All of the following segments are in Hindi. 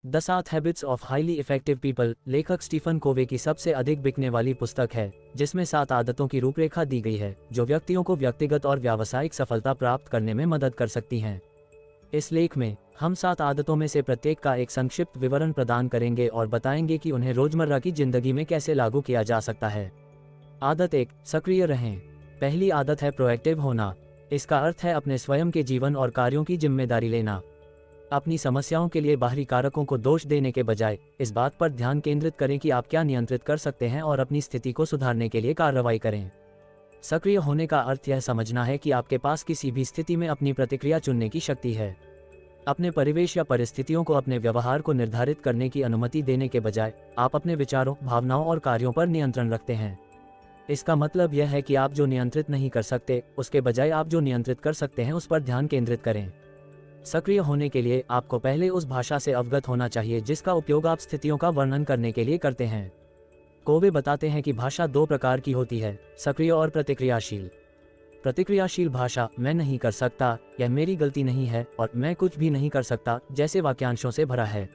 The 7 habits of highly effective people लेखक स्टीफन कोवे की सबसे अधिक बिकने वाली पुस्तक है, जिसमें 7 आदतों की रूपरेखा दी गई है जो व्यक्तियों को व्यक्तिगत और व्यावसायिक सफलता प्राप्त करने में मदद कर सकती हैं। इस लेख में हम 7 आदतों में से प्रत्येक का एक संक्षिप्त विवरण प्रदान करेंगे और बताएंगे कि उन्हें रोजमर्रा की जिंदगी में कैसे लागू किया जा सकता है। आदत 1, सक्रिय रहें। पहली आदत है प्रोएक्टिव होना। इसका अर्थ है अपने स्वयं के जीवन और कार्यों की जिम्मेदारी लेना। अपनी समस्याओं के लिए बाहरी कारकों को दोष देने के बजाय इस बात पर ध्यान केंद्रित करें कि आप क्या नियंत्रित कर सकते हैं और अपनी स्थिति को सुधारने के लिए कार्रवाई करें। सक्रिय होने का अर्थ यह समझना है कि आपके पास किसी भी स्थिति में अपनी प्रतिक्रिया चुनने की शक्ति है। अपने परिवेश या परिस्थितियों को अपने व्यवहार को निर्धारित करने की अनुमति देने के बजाय आप अपने विचारों, भावनाओं और कार्यों पर नियंत्रण रखते हैं। इसका मतलब यह है कि आप जो नियंत्रित नहीं कर सकते, उसके बजाय आप जो नियंत्रित कर सकते हैं उस पर ध्यान केंद्रित करें। सक्रिय होने के लिए आपको पहले उस भाषा से अवगत होना चाहिए जिसका उपयोग आप स्थितियों का वर्णन करने के लिए करते हैं। कोवे बताते हैं कि भाषा 2 प्रकार की होती है, सक्रिय और प्रतिक्रियाशील। प्रतिक्रियाशील भाषा मैं नहीं कर सकता, यह मेरी गलती नहीं है और मैं कुछ भी नहीं कर सकता जैसे वाक्यांशों से भरा है।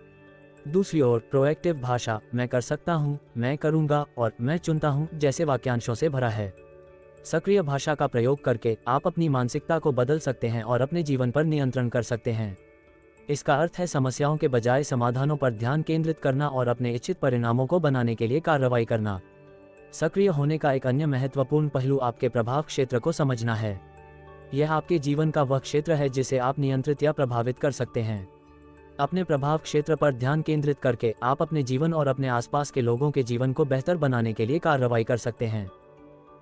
दूसरी ओर प्रोएक्टिव भाषा मैं कर सकता हूँ, मैं करूँगा और मैं चुनता हूँ जैसे वाक्यांशों से भरा है। सक्रिय भाषा का प्रयोग करके आप अपनी मानसिकता को बदल सकते हैं और अपने जीवन पर नियंत्रण कर सकते हैं। इसका अर्थ है समस्याओं के बजाय समाधानों पर ध्यान केंद्रित करना और अपने इच्छित परिणामों को बनाने के लिए कार्रवाई करना। सक्रिय होने का एक अन्य महत्वपूर्ण पहलू आपके प्रभाव क्षेत्र को समझना है। यह आपके जीवन का वह क्षेत्र है जिसे आप नियंत्रित या प्रभावित कर सकते हैं। अपने प्रभाव क्षेत्र पर ध्यान केंद्रित करके आप अपने जीवन और अपने आसपास के लोगों के जीवन को बेहतर बनाने के लिए कार्रवाई कर सकते हैं।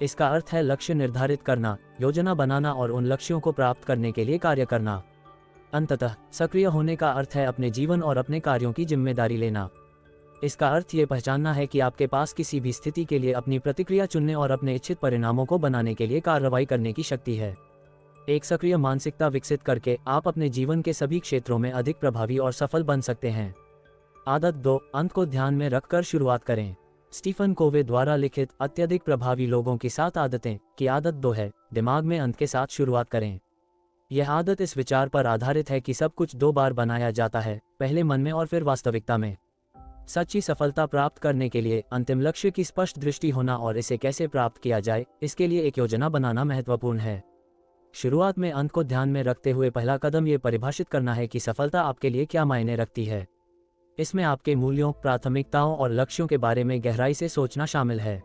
इसका अर्थ है लक्ष्य निर्धारित करना, योजना बनाना और उन लक्ष्यों को प्राप्त करने के लिए कार्य करना। अंततः सक्रिय होने का अर्थ है अपने जीवन और अपने कार्यों की जिम्मेदारी लेना। इसका अर्थ ये पहचानना है कि आपके पास किसी भी स्थिति के लिए अपनी प्रतिक्रिया चुनने और अपने इच्छित परिणामों को बनाने के लिए कार्रवाई करने की शक्ति है। एक सक्रिय मानसिकता विकसित करके आप अपने जीवन के सभी क्षेत्रों में अधिक प्रभावी और सफल बन सकते हैं। आदत 2, अंत को ध्यान में रखकर शुरुआत करें। स्टीफन कोवे द्वारा लिखित अत्यधिक प्रभावी लोगों की 7 आदतें की आदत 2 है, दिमाग में अंत के साथ शुरुआत करें। यह आदत इस विचार पर आधारित है कि सब कुछ 2 बार बनाया जाता है, पहले मन में और फिर वास्तविकता में। सच्ची सफलता प्राप्त करने के लिए अंतिम लक्ष्य की स्पष्ट दृष्टि होना और इसे कैसे प्राप्त किया जाए, इसके लिए एक योजना बनाना महत्वपूर्ण है। शुरुआत में अंत को ध्यान में रखते हुए पहला कदम ये परिभाषित करना है कि सफलता आपके लिए क्या मायने रखती है। इसमें आपके मूल्यों, प्राथमिकताओं और लक्ष्यों के बारे में गहराई से सोचना शामिल है।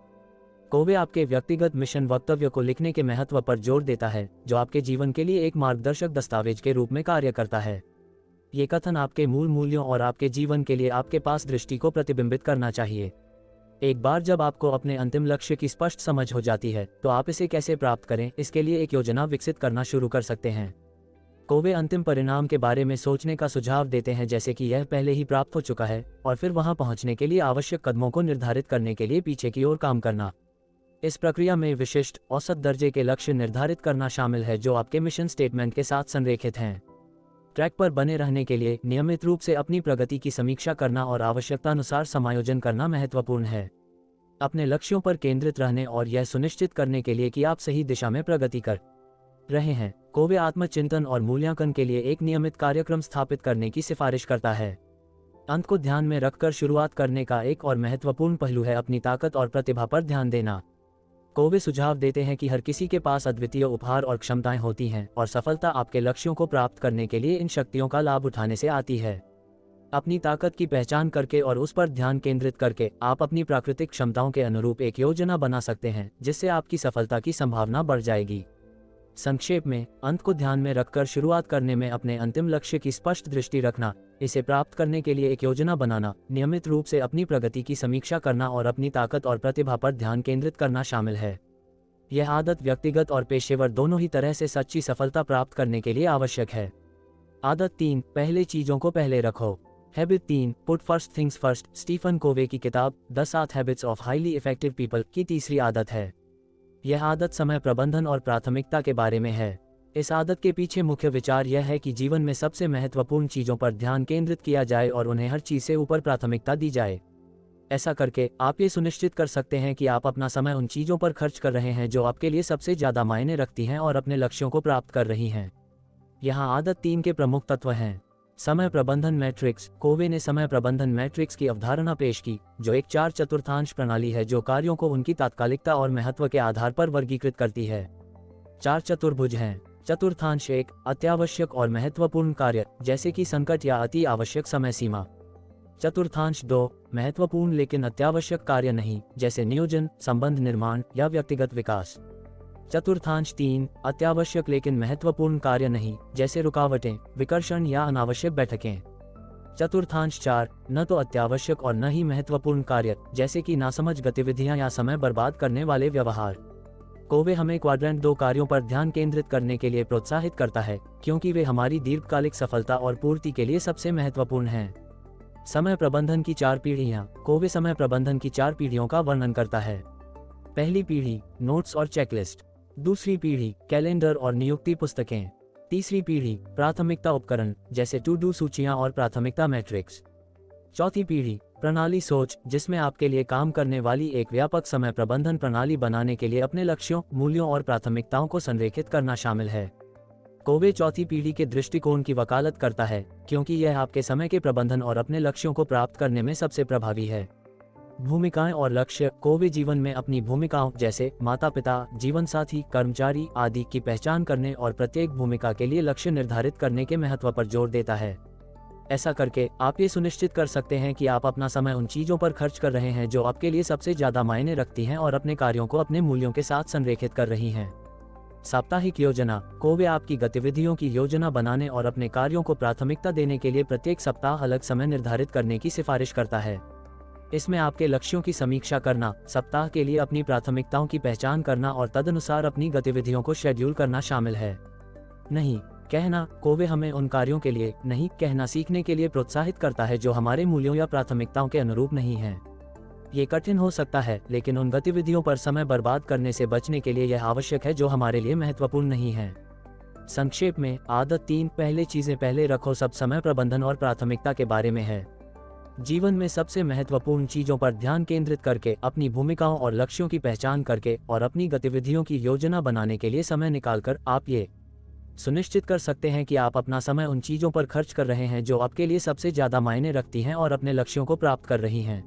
कोवे आपके व्यक्तिगत मिशन वक्तव्य को लिखने के महत्व पर जोर देता है, जो आपके जीवन के लिए एक मार्गदर्शक दस्तावेज के रूप में कार्य करता है। ये कथन आपके मूल मूल्यों और आपके जीवन के लिए आपके पास दृष्टि को प्रतिबिंबित करना चाहिए। एक बार जब आपको अपने अंतिम लक्ष्य की स्पष्ट समझ हो जाती है, तो आप इसे कैसे प्राप्त करें, इसके लिए एक योजना विकसित करना शुरू कर सकते हैं। कोवे अंतिम परिणाम के बारे में सोचने का सुझाव देते हैं, जैसे कि यह पहले ही प्राप्त हो चुका है और फिर वहां पहुंचने के लिए आवश्यक कदमों को निर्धारित करने के लिए पीछे की ओर काम करना। इस प्रक्रिया में विशिष्ट, औसत दर्जे के लक्ष्य निर्धारित करना शामिल है जो आपके मिशन स्टेटमेंट के साथ संरेखित हैं। ट्रैक पर बने रहने के लिए नियमित रूप से अपनी प्रगति की समीक्षा करना और आवश्यकतानुसार समायोजन करना महत्वपूर्ण है। अपने लक्ष्यों पर केंद्रित रहने और यह सुनिश्चित करने के लिए कि आप सही दिशा में प्रगति कर रहे हैं, कोवे आत्मचिंतन और मूल्यांकन के लिए एक नियमित कार्यक्रम स्थापित करने की सिफारिश करता है। अंत को ध्यान में रखकर शुरुआत करने का एक और महत्वपूर्ण पहलू है अपनी ताकत और प्रतिभा पर ध्यान देना। कोवे सुझाव देते हैं कि हर किसी के पास अद्वितीय उपहार और क्षमताएं होती हैं और सफलता आपके लक्ष्यों को प्राप्त करने के लिए इन शक्तियों का लाभ उठाने से आती है। अपनी ताकत की पहचान करके और उस पर ध्यान केंद्रित करके आप अपनी प्राकृतिक क्षमताओं के अनुरूप एक योजना बना सकते हैं, जिससे आपकी सफलता की संभावना बढ़ जाएगी। संक्षेप में, अंत को ध्यान में रखकर शुरुआत करने में अपने अंतिम लक्ष्य की स्पष्ट दृष्टि रखना, इसे प्राप्त करने के लिए एक योजना बनाना, नियमित रूप से अपनी प्रगति की समीक्षा करना और अपनी ताकत और प्रतिभा पर ध्यान केंद्रित करना शामिल है। यह आदत व्यक्तिगत और पेशेवर दोनों ही तरह से सच्ची सफलता प्राप्त करने के लिए आवश्यक है। आदत 3, पहले चीजों को पहले रखो। Habit 3, put first things first, Stephen Covey की किताब the 7 habits of highly effective people की तीसरी आदत है। यह आदत समय प्रबंधन और प्राथमिकता के बारे में है। इस आदत के पीछे मुख्य विचार यह है कि जीवन में सबसे महत्वपूर्ण चीजों पर ध्यान केंद्रित किया जाए और उन्हें हर चीज से ऊपर प्राथमिकता दी जाए। ऐसा करके आप ये सुनिश्चित कर सकते हैं कि आप अपना समय उन चीजों पर खर्च कर रहे हैं जो आपके लिए सबसे ज्यादा मायने रखती हैं और अपने लक्ष्यों को प्राप्त कर रही हैं। यहाँ आदत 3 के प्रमुख तत्व हैं। समय प्रबंधन मैट्रिक्स। कोवे ने समय प्रबंधन मैट्रिक्स की अवधारणा पेश की, जो एक 4 चतुर्थांश प्रणाली है जो कार्यों को उनकी तात्कालिकता और महत्व के आधार पर वर्गीकृत करती है। 4 चतुर्भुज हैं। चतुर्थांश 1, अत्यावश्यक और महत्वपूर्ण कार्य, जैसे कि संकट या अति आवश्यक समय सीमा। चतुर्थांश 2, महत्वपूर्ण लेकिन अत्यावश्यक कार्य नहीं, जैसे नियोजन, संबंध निर्माण या व्यक्तिगत विकास। चतुर्थांश 3, अत्यावश्यक लेकिन महत्वपूर्ण कार्य नहीं, जैसे रुकावटें, विकर्षण या अनावश्यक बैठकें। चतुर्थांश 4, न तो अत्यावश्यक और न ही महत्वपूर्ण कार्य, जैसे कि नासमझ गतिविधियां या समय बर्बाद करने वाले व्यवहार। कोवे हमें क्वाड्रेंट 2 कार्यों पर ध्यान केंद्रित करने के लिए प्रोत्साहित करता है, क्योंकि वे हमारी दीर्घकालिक सफलता और पूर्ति के लिए सबसे महत्वपूर्ण हैं। समय प्रबंधन की 4 पीढ़ियां। कोवे समय प्रबंधन की 4 पीढ़ियों का वर्णन करता है। पहली पीढ़ी, नोट्स और चेकलिस्ट। दूसरी पीढ़ी, कैलेंडर और नियुक्ति पुस्तकें। तीसरी पीढ़ी, प्राथमिकता उपकरण, जैसे टू डू सूचियां और प्राथमिकता मैट्रिक्स। चौथी पीढ़ी, प्रणाली सोच, जिसमें आपके लिए काम करने वाली एक व्यापक समय प्रबंधन प्रणाली बनाने के लिए अपने लक्ष्यों, मूल्यों और प्राथमिकताओं को संरेखित करना शामिल है। कोवे चौथी पीढ़ी के दृष्टिकोण की वकालत करता है, क्योंकि यह आपके समय के प्रबंधन और अपने लक्ष्यों को प्राप्त करने में सबसे प्रभावी है। भूमिकाएं और लक्ष्य। कोवे जीवन में अपनी भूमिकाओं, जैसे माता पिता, जीवन साथी, कर्मचारी आदि की पहचान करने और प्रत्येक भूमिका के लिए लक्ष्य निर्धारित करने के महत्व पर जोर देता है। ऐसा करके आप ये सुनिश्चित कर सकते हैं कि आप अपना समय उन चीजों पर खर्च कर रहे हैं जो आपके लिए सबसे ज्यादा मायने रखती हैं और अपने कार्यों को अपने मूल्यों के साथ संरेखित कर रही हैं। साप्ताहिक योजना। कोवे आपकी गतिविधियों की योजना बनाने और अपने कार्यों को प्राथमिकता देने के लिए प्रत्येक सप्ताह अलग समय निर्धारित करने की सिफारिश करता है। इसमें आपके लक्ष्यों की समीक्षा करना, सप्ताह के लिए अपनी प्राथमिकताओं की पहचान करना और तदनुसार अपनी गतिविधियों को शेड्यूल करना शामिल है। नहीं कहना। कोवे हमें उन कार्यों के लिए नहीं कहना सीखने के लिए प्रोत्साहित करता है जो हमारे मूल्यों या प्राथमिकताओं के अनुरूप नहीं हैं। ये कठिन हो सकता है, लेकिन उन गतिविधियों पर समय बर्बाद करने से बचने के लिए यह आवश्यक है जो हमारे लिए महत्वपूर्ण नहीं है। संक्षेप में, आदत 3, पहले चीजें पहले रखो, सब समय प्रबंधन और प्राथमिकता के बारे में है। जीवन में सबसे महत्वपूर्ण चीजों पर ध्यान केंद्रित करके, अपनी भूमिकाओं और लक्ष्यों की पहचान करके और अपनी गतिविधियों की योजना बनाने के लिए समय निकालकर आप ये सुनिश्चित कर सकते हैं कि आप अपना समय उन चीजों पर खर्च कर रहे हैं जो आपके लिए सबसे ज्यादा मायने रखती हैं और अपने लक्ष्यों को प्राप्त कर रही हैं।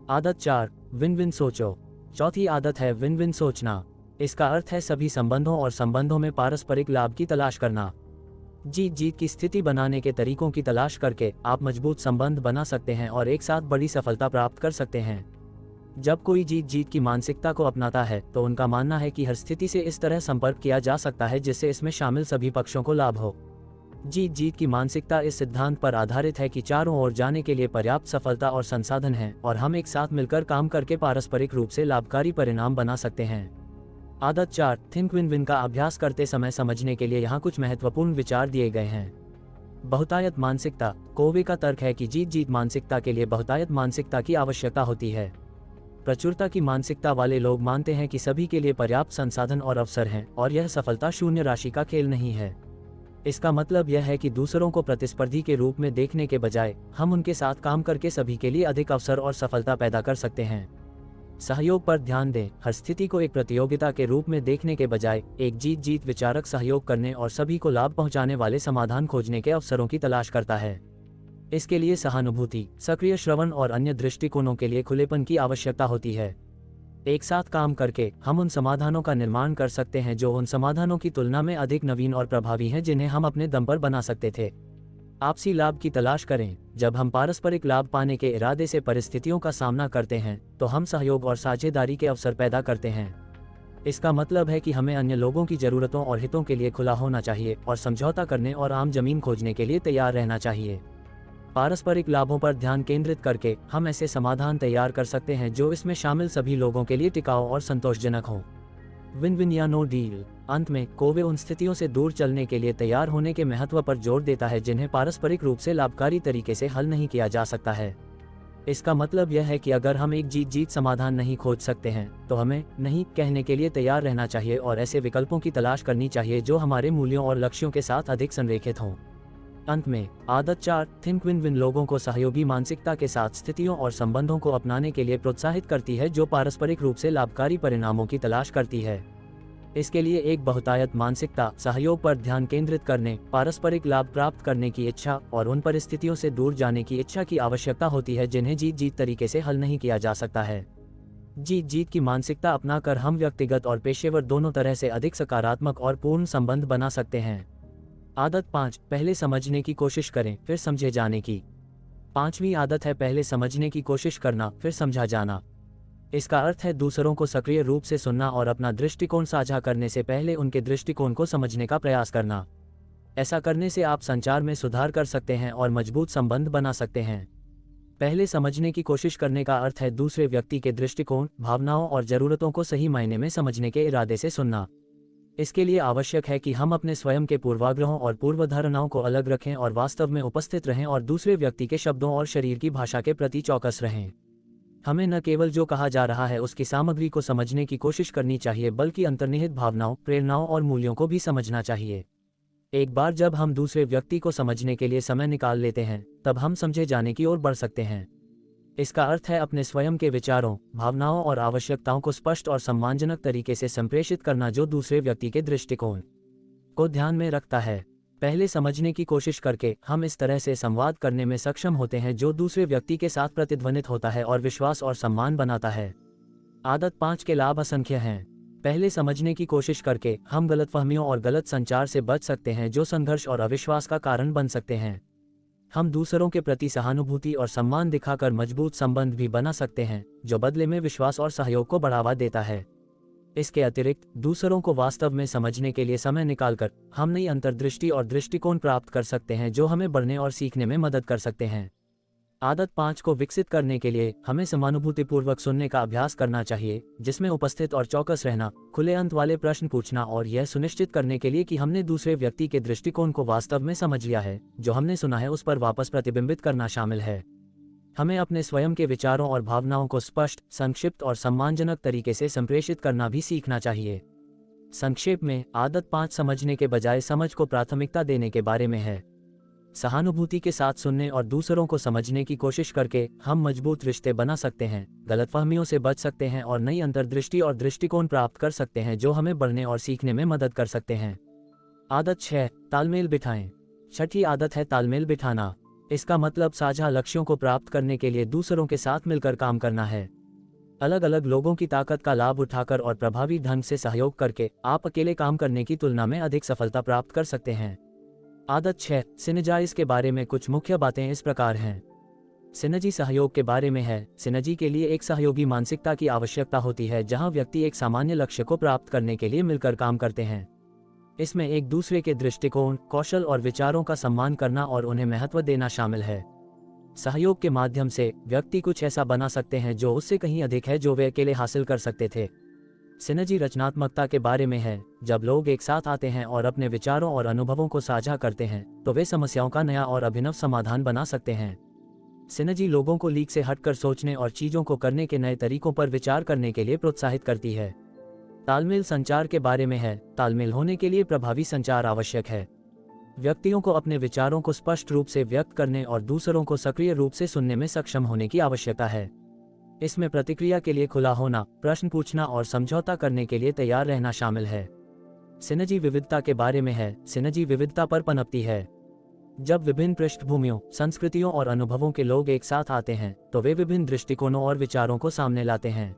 आदत 4, विन विन सोचो। चौथी आदत है विन विन सोचना। इसका अर्थ है सभी संबंधों और संबंधों में पारस्परिक लाभ की तलाश करना। जीत जीत की स्थिति बनाने के तरीकों की तलाश करके आप मजबूत संबंध बना सकते हैं और एक साथ बड़ी सफलता प्राप्त कर सकते हैं। जब कोई जीत जीत की मानसिकता को अपनाता है तो उनका मानना है कि हर स्थिति से इस तरह संपर्क किया जा सकता है जिससे इसमें शामिल सभी पक्षों को लाभ हो। जीत जीत की मानसिकता इस सिद्धांत पर आधारित है कि चारों ओर जाने के लिए पर्याप्त सफलता और संसाधन हैं और हम एक साथ मिलकर काम करके पारस्परिक रूप से लाभकारी परिणाम बना सकते हैं। आदत 4, थिंक विन विन का अभ्यास करते समय समझने के लिए यहाँ कुछ महत्वपूर्ण विचार दिए गए हैं। बहुतायत मानसिकता। कोवे का तर्क है कि जीत जीत मानसिकता के लिए बहुतायत मानसिकता की आवश्यकता होती है। प्रचुरता की मानसिकता वाले लोग मानते हैं कि सभी के लिए पर्याप्त संसाधन और अवसर हैं और यह सफलता शून्य राशि का खेल नहीं है। इसका मतलब यह है कि दूसरों को प्रतिस्पर्धी के रूप में देखने के बजाय हम उनके साथ काम करके सभी के लिए अधिक अवसर और सफलता पैदा कर सकते हैं। सहयोग पर ध्यान दें। हर स्थिति को एक प्रतियोगिता के रूप में देखने के बजाय एक जीत जीत विचारक सहयोग करने और सभी को लाभ पहुंचाने वाले समाधान खोजने के अवसरों की तलाश करता है। इसके लिए सहानुभूति, सक्रिय श्रवण और अन्य दृष्टिकोणों के लिए खुलेपन की आवश्यकता होती है। एक साथ काम करके हम उन समाधानों का निर्माण कर सकते हैं जो उन समाधानों की तुलना में अधिक नवीन और प्रभावी हैं जिन्हें हम अपने दम पर बना सकते थे। आपसी लाभ की तलाश करें। जब हम पारस्परिक लाभ पाने के इरादे से परिस्थितियों का सामना करते हैं तो हम सहयोग और साझेदारी के अवसर पैदा करते हैं। इसका मतलब है कि हमें अन्य लोगों की जरूरतों और हितों के लिए खुला होना चाहिए और समझौता करने और आम जमीन खोजने के लिए तैयार रहना चाहिए। पारस्परिक लाभों पर ध्यान केंद्रित करके हम ऐसे समाधान तैयार कर सकते हैं जो इसमें शामिल सभी लोगों के लिए टिकाऊ और संतोषजनक हों। विन विन या नो डील। अंत में, कोवे उन स्थितियों से दूर चलने के लिए तैयार होने के महत्व पर जोर देता है जिन्हें पारस्परिक रूप से लाभकारी तरीके से हल नहीं किया जा सकता है। इसका मतलब यह है कि अगर हम एक जीत जीत समाधान नहीं खोज सकते हैं तो हमें नहीं कहने के लिए तैयार रहना चाहिए और ऐसे विकल्पों की तलाश करनी चाहिए जो हमारे मूल्यों और लक्ष्यों के साथ अधिक संरेखित हों। अंत में, आदत 4, थिंक विन विन लोगों को सहयोगी मानसिकता के साथ स्थितियों और संबंधों को अपनाने के लिए प्रोत्साहित करती है जो पारस्परिक रूप से लाभकारी परिणामों की तलाश करती है। इसके लिए एक बहुतायत मानसिकता, सहयोग पर ध्यान केंद्रित करने, पारस्परिक लाभ प्राप्त करने की इच्छा और उन परिस्थितियों से दूर जाने की इच्छा की आवश्यकता होती है जिन्हें जीत जीत तरीके से हल नहीं किया जा सकता है। जीत जीत की मानसिकता अपनाकर हम व्यक्तिगत और पेशेवर दोनों तरह से अधिक सकारात्मक और पूर्ण संबंध बना सकते हैं। आदत 5, पहले समझने की कोशिश करें फिर समझे जाने की। 5वीं आदत है पहले समझने की कोशिश करना फिर समझा जाना। इसका अर्थ है दूसरों को सक्रिय रूप से सुनना और अपना दृष्टिकोण साझा करने से पहले उनके दृष्टिकोण को समझने का प्रयास करना। ऐसा करने से आप संचार में सुधार कर सकते हैं और मजबूत संबंध बना सकते हैं। पहले समझने की कोशिश करने का अर्थ है दूसरे व्यक्ति के दृष्टिकोण, भावनाओं और ज़रूरतों को सही मायने में समझने के इरादे से सुनना। इसके लिए आवश्यक है कि हम अपने स्वयं के पूर्वाग्रहों और पूर्वधारणाओं को अलग रखें और वास्तव में उपस्थित रहें और दूसरे व्यक्ति के शब्दों और शरीर की भाषा के प्रति चौकस रहें। हमें न केवल जो कहा जा रहा है उसकी सामग्री को समझने की कोशिश करनी चाहिए बल्कि अंतर्निहित भावनाओं, प्रेरणाओं और मूल्यों को भी समझना चाहिए। एक बार जब हम दूसरे व्यक्ति को समझने के लिए समय निकाल लेते हैं तब हम समझे जाने की ओर बढ़ सकते हैं। इसका अर्थ है अपने स्वयं के विचारों, भावनाओं और आवश्यकताओं को स्पष्ट और सम्मानजनक तरीके से संप्रेषित करना जो दूसरे व्यक्ति के दृष्टिकोण को ध्यान में रखता है। पहले समझने की कोशिश करके हम इस तरह से संवाद करने में सक्षम होते हैं जो दूसरे व्यक्ति के साथ प्रतिध्वनित होता है और विश्वास और सम्मान बनाता है। आदत 5 के लाभ असंख्य हैं। पहले समझने की कोशिश करके हम गलतफहमियों और गलत संचार से बच सकते हैं जो संघर्ष और अविश्वास का कारण बन सकते हैं। हम दूसरों के प्रति सहानुभूति और सम्मान दिखाकर मजबूत संबंध भी बना सकते हैं जो बदले में विश्वास और सहयोग को बढ़ावा देता है। इसके अतिरिक्त दूसरों को वास्तव में समझने के लिए समय निकालकर हम नई अंतर्दृष्टि और दृष्टिकोण प्राप्त कर सकते हैं जो हमें बढ़ने और सीखने में मदद कर सकते हैं। आदत 5 को विकसित करने के लिए हमें समानुभूतिपूर्वक सुनने का अभ्यास करना चाहिए, जिसमें उपस्थित और चौकस रहना, खुले अंत वाले प्रश्न पूछना और यह सुनिश्चित करने के लिए कि हमने दूसरे व्यक्ति के दृष्टिकोण को वास्तव में समझ लिया है, जो हमने सुना है उस पर वापस प्रतिबिंबित करना शामिल है। हमें अपने स्वयं के विचारों और भावनाओं को स्पष्ट, संक्षिप्त और सम्मानजनक तरीके से संप्रेषित करना भी सीखना चाहिए। संक्षेप में, आदत 5 समझने के बजाय समझ को प्राथमिकता देने के बारे में है। सहानुभूति के साथ सुनने और दूसरों को समझने की कोशिश करके हम मजबूत रिश्ते बना सकते हैं, गलतफहमियों से बच सकते हैं और नई अंतर्दृष्टि और दृष्टिकोण प्राप्त कर सकते हैं जो हमें बढ़ने और सीखने में मदद कर सकते हैं। आदत 6, तालमेल बिठाएं। छठी आदत है तालमेल बिठाना। इसका मतलब साझा लक्ष्यों को प्राप्त करने के लिए दूसरों के साथ मिलकर काम करना है। अलग अलग लोगों की ताकत का लाभ उठाकर और प्रभावी ढंग से सहयोग करके आप अकेले काम करने की तुलना में अधिक सफलता प्राप्त कर सकते हैं। आदत 6, सिनर्जाइज के बारे में कुछ मुख्य बातें इस प्रकार हैं। सिनर्जी सहयोग के बारे में है। सिनर्जी के लिए एक सहयोगी मानसिकता की आवश्यकता होती है जहां व्यक्ति एक सामान्य लक्ष्य को प्राप्त करने के लिए मिलकर काम करते हैं। इसमें एक दूसरे के दृष्टिकोण, कौशल और विचारों का सम्मान करना और उन्हें महत्व देना शामिल है। सहयोग के माध्यम से व्यक्ति कुछ ऐसा बना सकते हैं जो उससे कहीं अधिक है जो वे अकेले हासिल कर सकते थे। सिनर्जी रचनात्मकता के बारे में है। जब लोग एक साथ आते हैं और अपने विचारों और अनुभवों को साझा करते हैं तो वे समस्याओं का नया और अभिनव समाधान बना सकते हैं। सिनर्जी लोगों को लीक से हटकर सोचने और चीजों को करने के नए तरीकों पर विचार करने के लिए प्रोत्साहित करती है। तालमेल संचार के बारे में है। तालमेल होने के लिए प्रभावी संचार आवश्यक है। व्यक्तियों को अपने विचारों को स्पष्ट रूप से व्यक्त करने और दूसरों को सक्रिय रूप से सुनने में सक्षम होने की आवश्यकता है। इसमें प्रतिक्रिया के लिए खुला होना, प्रश्न पूछना और समझौता करने के लिए तैयार रहना शामिल है। सिनर्जी विविधता के बारे में है। सिनर्जी विविधता पर पनपती है। जब विभिन्न पृष्ठभूमियों, संस्कृतियों और अनुभवों के लोग एक साथ आते हैं तो वे विभिन्न दृष्टिकोणों और विचारों को सामने लाते हैं।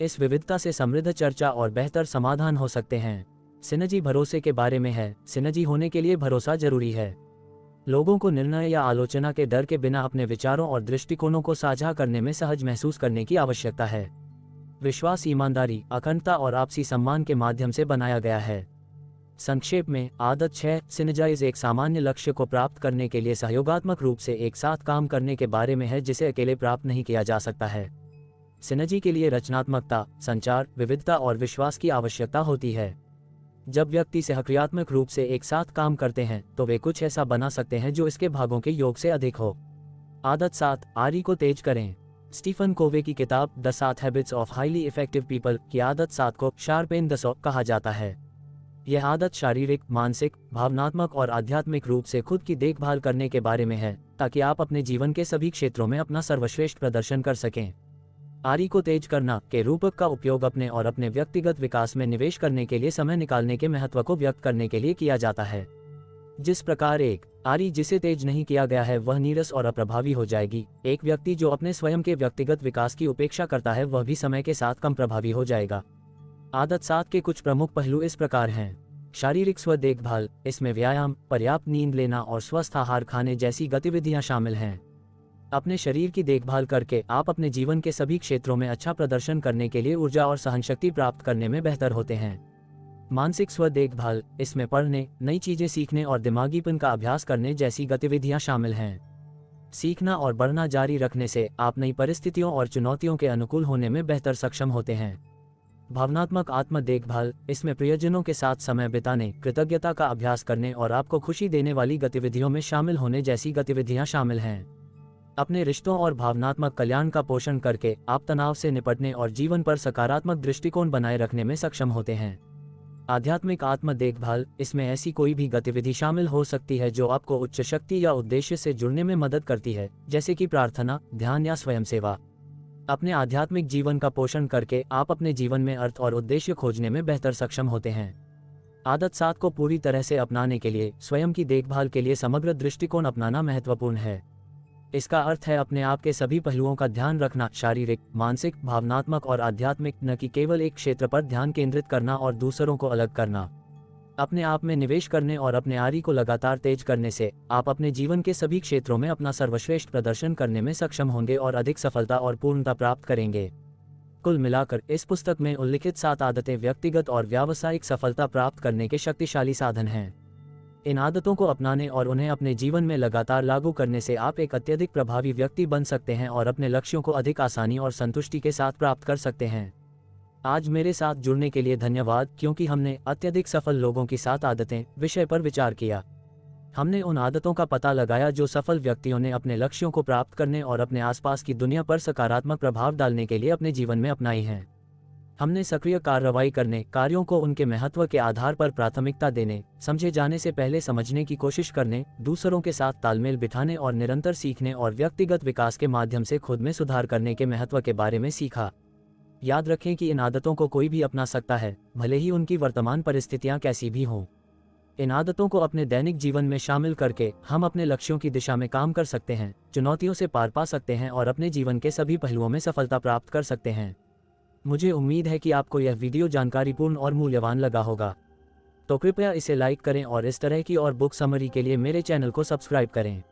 इस विविधता से समृद्ध चर्चा और बेहतर समाधान हो सकते हैं। सिनर्जी भरोसे के बारे में है। सिनर्जी होने के लिए भरोसा जरूरी है। लोगों को निर्णय या आलोचना के डर के बिना अपने विचारों और दृष्टिकोणों को साझा करने में सहज महसूस करने की आवश्यकता है। विश्वास ईमानदारी, अखंडता और आपसी सम्मान के माध्यम से बनाया गया है। संक्षेप में, आदत 6, सिनर्जाइज एक सामान्य लक्ष्य को प्राप्त करने के लिए सहयोगात्मक रूप से एक साथ काम करने के बारे में है जिसे अकेले प्राप्त नहीं किया जा सकता है। सिनर्जी के लिए रचनात्मकता, संचार, विविधता और विश्वास की आवश्यकता होती है। जब व्यक्ति सहक्रियात्मक रूप से एक साथ काम करते हैं तो वे कुछ ऐसा बना सकते हैं जो इसके भागों के योग से अधिक हो। आदत 7, आरी को तेज करें। स्टीफन कोवे की किताब the 7 habits of highly effective people की आदत 7 को शार्पेन द सॉ कहा जाता है। यह आदत शारीरिक, मानसिक, भावनात्मक और आध्यात्मिक रूप से खुद की देखभाल करने के बारे में है ताकि आप अपने जीवन के सभी क्षेत्रों में अपना सर्वश्रेष्ठ प्रदर्शन कर सकें। आरी को तेज करना के रूपक का उपयोग अपने और अपने व्यक्तिगत विकास में निवेश करने के लिए समय निकालने के महत्व को व्यक्त करने के लिए किया जाता है। जिस प्रकार एक आरी जिसे तेज नहीं किया गया है वह नीरस और अप्रभावी हो जाएगी, एक व्यक्ति जो अपने स्वयं के व्यक्तिगत विकास की उपेक्षा करता है वह भी समय के साथ कम प्रभावी हो जाएगा। आदत 7 के कुछ प्रमुख पहलू इस प्रकार हैं। शारीरिक स्व देखभाल, इसमें व्यायाम, पर्याप्त नींद लेना और स्वस्थ आहार खाने जैसी गतिविधियां शामिल हैं। अपने शरीर की देखभाल करके आप अपने जीवन के सभी क्षेत्रों में अच्छा प्रदर्शन करने के लिए ऊर्जा और सहनशक्ति प्राप्त करने में बेहतर होते हैं। मानसिक स्व देखभाल, इसमें पढ़ने, नई चीजें सीखने और दिमागीपन का अभ्यास करने जैसी गतिविधियां शामिल हैं। सीखना और बढ़ना जारी रखने से आप नई परिस्थितियों और चुनौतियों के अनुकूल होने में बेहतर सक्षम होते हैं। भावनात्मक आत्म देखभाल, इसमें प्रियजनों के साथ समय बिताने, कृतज्ञता का अभ्यास करने और आपको खुशी देने वाली गतिविधियों में शामिल होने जैसी गतिविधियां शामिल हैं। अपने रिश्तों और भावनात्मक कल्याण का पोषण करके आप तनाव से निपटने और जीवन पर सकारात्मक दृष्टिकोण बनाए रखने में सक्षम होते हैं। आध्यात्मिक आत्म देखभाल, इसमें ऐसी कोई भी गतिविधि शामिल हो सकती है जो आपको उच्च शक्ति या उद्देश्य से जुड़ने में मदद करती है, जैसे कि प्रार्थना, ध्यान या स्वयं सेवा। अपने आध्यात्मिक जीवन का पोषण करके आप अपने जीवन में अर्थ और उद्देश्य खोजने में बेहतर सक्षम होते हैं। आदत 7 को पूरी तरह से अपनाने के लिए स्वयं की देखभाल के लिए समग्र दृष्टिकोण अपनाना महत्वपूर्ण है। इसका अर्थ है अपने आप के सभी पहलुओं का ध्यान रखना, शारीरिक, मानसिक, भावनात्मक और आध्यात्मिक, न कि केवल एक क्षेत्र पर ध्यान केंद्रित करना और दूसरों को अलग करना। अपने आप में निवेश करने और अपने आरी को लगातार तेज करने से आप अपने जीवन के सभी क्षेत्रों में अपना सर्वश्रेष्ठ प्रदर्शन करने में सक्षम होंगे और अधिक सफलता और पूर्णता प्राप्त करेंगे। कुल मिलाकर इस पुस्तक में उल्लिखित 7 आदतें व्यक्तिगत और व्यावसायिक सफलता प्राप्त करने के शक्तिशाली साधन हैं। इन आदतों को अपनाने और उन्हें अपने जीवन में लगातार लागू करने से आप एक अत्यधिक प्रभावी व्यक्ति बन सकते हैं और अपने लक्ष्यों को अधिक आसानी और संतुष्टि के साथ प्राप्त कर सकते हैं। आज मेरे साथ जुड़ने के लिए धन्यवाद, क्योंकि हमने अत्यधिक सफल लोगों की 7 आदतें विषय पर विचार किया। हमने उन आदतों का पता लगाया जो सफल व्यक्तियों ने अपने लक्ष्यों को प्राप्त करने और अपने आसपास की दुनिया पर सकारात्मक प्रभाव डालने के लिए अपने जीवन में अपनाई हैं। हमने सक्रिय कार्रवाई करने, कार्यों को उनके महत्व के आधार पर प्राथमिकता देने, समझे जाने से पहले समझने की कोशिश करने, दूसरों के साथ तालमेल बिठाने और निरंतर सीखने और व्यक्तिगत विकास के माध्यम से खुद में सुधार करने के महत्व के बारे में सीखा। याद रखें कि इन आदतों को कोई भी अपना सकता है, भले ही उनकी वर्तमान परिस्थितियां कैसी भी हों। इन आदतों को अपने दैनिक जीवन में शामिल करके हम अपने लक्ष्यों की दिशा में काम कर सकते हैं, चुनौतियों से पार पा सकते हैं और अपने जीवन के सभी पहलुओं में सफलता प्राप्त कर सकते हैं। मुझे उम्मीद है कि आपको यह वीडियो जानकारीपूर्ण और मूल्यवान लगा होगा। तो कृपया इसे लाइक करें और इस तरह की और बुक समरी के लिए मेरे चैनल को सब्सक्राइब करें।